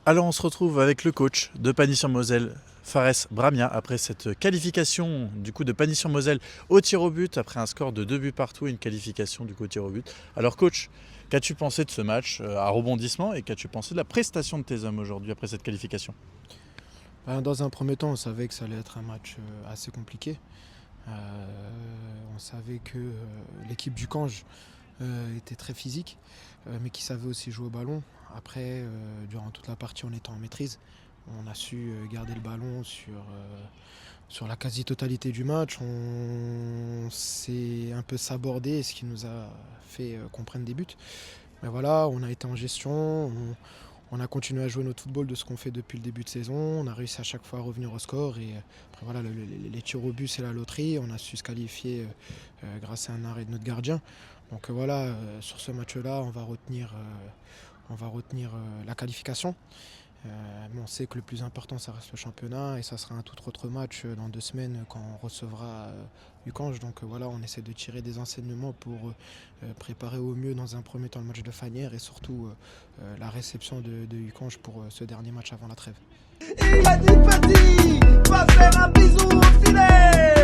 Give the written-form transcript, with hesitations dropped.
Alors on se retrouve avec le coach de Pagny-sur-Moselle, Fares Bramia, après cette qualification du coup de Pagny-sur-Moselle au tir au but, après un score de 2 buts partout et une qualification du coup au tir au but. Alors coach, qu'as-tu pensé de ce match à rebondissement et qu'as-tu pensé de la prestation de tes hommes aujourd'hui après cette qualification? Dans un premier temps, on savait que ça allait être un match assez compliqué. On savait que l'équipe du Cange était très physique, mais qui savait aussi jouer au ballon. Après, durant toute la partie, on était en maîtrise. On a su garder le ballon sur la quasi-totalité du match. On s'est un peu sabordé, ce qui nous a fait qu'on prenne des buts. Mais voilà, on a été en gestion. On a continué à jouer notre football de ce qu'on fait depuis le début de saison. On a réussi à chaque fois à revenir au score. Et après, voilà, les tirs au but, c'est la loterie. On a su se qualifier grâce à un arrêt de notre gardien. Donc voilà, sur ce match-là, on va retenir la qualification. Mais on sait que le plus important, ça reste le championnat. Et ça sera un tout autre match dans 2 semaines quand on recevra Ucange. Donc voilà, on essaie de tirer des enseignements pour préparer au mieux dans un premier temps le match de Fanière et surtout la réception de Ucange pour ce dernier match avant la trêve. Il a dit petit, va faire un bisou au filet.